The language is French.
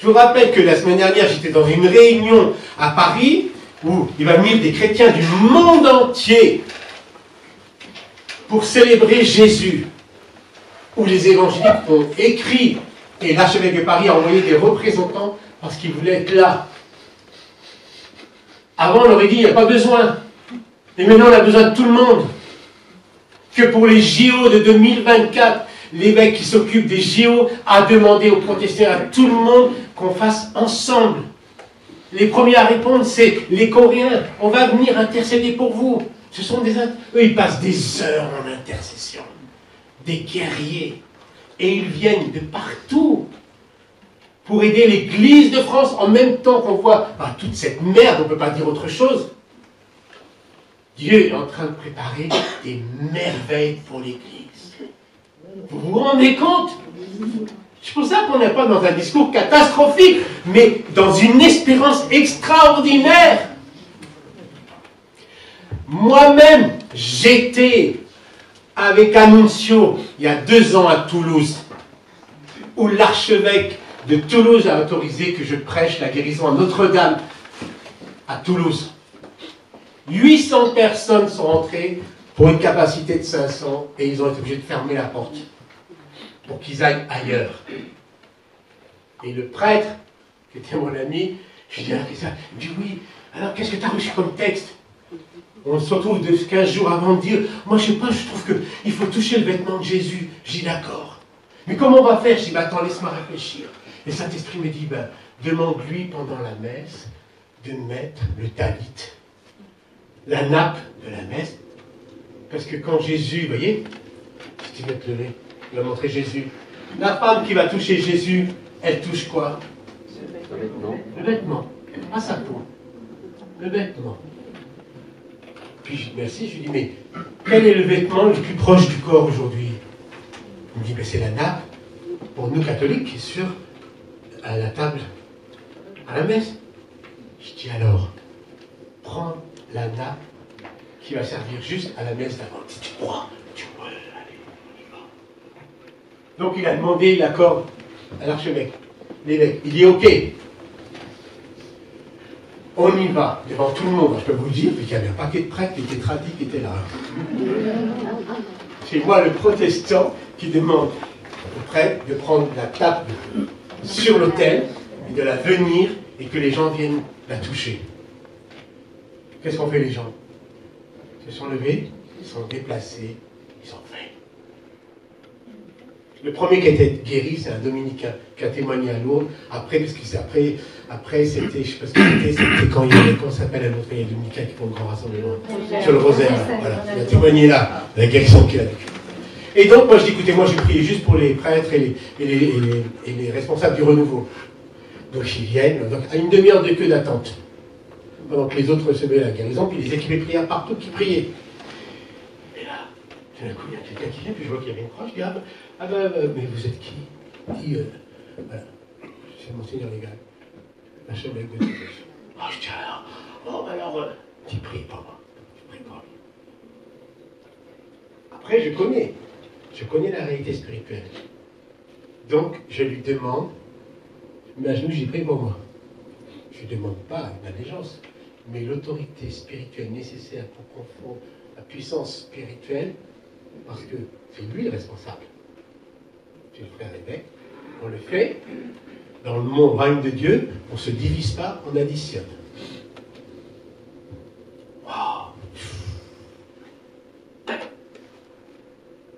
Je vous rappelle que la semaine dernière, j'étais dans une réunion à Paris où il va venir des chrétiens du monde entier pour célébrer Jésus, où les évangéliques ont écrit, et l'archevêque de Paris a envoyé des représentants parce qu'ils voulaient être là. Avant, on aurait dit, il n'y a pas besoin. Et maintenant, on a besoin de tout le monde. Que pour les JO de 2024, l'évêque qui s'occupe des JO a demandé aux protestants, à tout le monde, qu'on fasse ensemble. Les premiers à répondre, c'est les Coréens. On va venir intercéder pour vous. Ce sont eux, ils passent des heures en intercession. Des guerriers. Et ils viennent de partout pour aider l'Église de France en même temps qu'on voit toute cette merde, on ne peut pas dire autre chose. Dieu est en train de préparer des merveilles pour l'Église. Vous vous rendez compte? C'est pour ça qu'on n'est pas dans un discours catastrophique, mais dans une espérance extraordinaire. Moi-même, j'étais avec Annunzio, il y a 2 ans à Toulouse, où l'archevêque de Toulouse a autorisé que je prêche la guérison à Notre-Dame, à Toulouse. 800 personnes sont rentrées pour une capacité de 500 et ils ont été obligés de fermer la porte pour qu'ils aillent ailleurs. Et le prêtre, qui était mon ami, je lui dis, il dit oui, alors qu'est-ce que tu as reçu comme texte? On se retrouve 15 jours avant de dire, moi je sais pas, je trouve qu'il faut toucher le vêtement de Jésus. J'ai dit d'accord. Mais comment on va faire? Je dis, attends, laisse-moi réfléchir. Et le Saint-Esprit me dit, demande-lui pendant la messe de mettre le talit, la nappe de la messe. Parce que quand Jésus, vous voyez, si tu veux te lever, il va montrer Jésus. La femme qui va toucher Jésus, elle touche quoi? Le vêtement. Le vêtement, pas sa peau. Le vêtement. Puis je dis merci, je lui dis, mais quel est le vêtement le plus proche du corps aujourd'hui? Il me dit, c'est la nappe, pour nous catholiques, qui est sur à la table, à la messe. Je dis alors, prends la nappe qui va servir juste à la messe d'avant. Si tu crois, allez, on y va. Donc il a demandé l'accord à l'archevêque, l'évêque. Il dit, ok, on y va, devant tout le monde. Je peux vous le dire, qu'il y avait un paquet de prêtres qui étaient tradis, qui étaient là. C'est moi, le protestant, qui demande au prêtre de prendre la table sur l'autel, et de la venir, et que les gens viennent la toucher. Qu'est-ce qu'ont fait les gens? Ils se sont levés, ils sont déplacés, ils sont faits. Le premier qui a été guéri, c'est un dominicain qui a témoigné à Lourdes. Après, parce que c'est après c'était, je sais pas ce que c'était quand il y avait, comment ça s'appelle, un autre pays dominicain qui font le grand rassemblement sur le rosaire. Voilà, il a témoigné là, la guérison qu'il a vécue. Et donc, moi je dis, écoutez, moi j'ai prié juste pour les prêtres et les responsables du renouveau. Donc ils viennent, donc, à une demi-heure de queue d'attente. Pendant que les autres recevaient la guérison, puis les équipes prières partout qui priaient. Et là, tout d'un coup, il y a quelqu'un qui vient, puis je vois qu'il y avait une croix, je dis, mais vous êtes qui? Il dit, voilà, c'est Monseigneur Légal, l'archevêque de Toulouse. Je dis alors, tu pries pour moi, tu pries pour lui. Après, je connais la réalité spirituelle. Donc, je lui demande, mais à genoux, j'ai pris pour moi. Je ne demande pas une allégeance, mais l'autorité spirituelle nécessaire pour confondre la puissance spirituelle, parce que c'est lui le responsable. C'est le frère évêque. On le fait. Dans le monde règne de Dieu, on ne se divise pas, on additionne.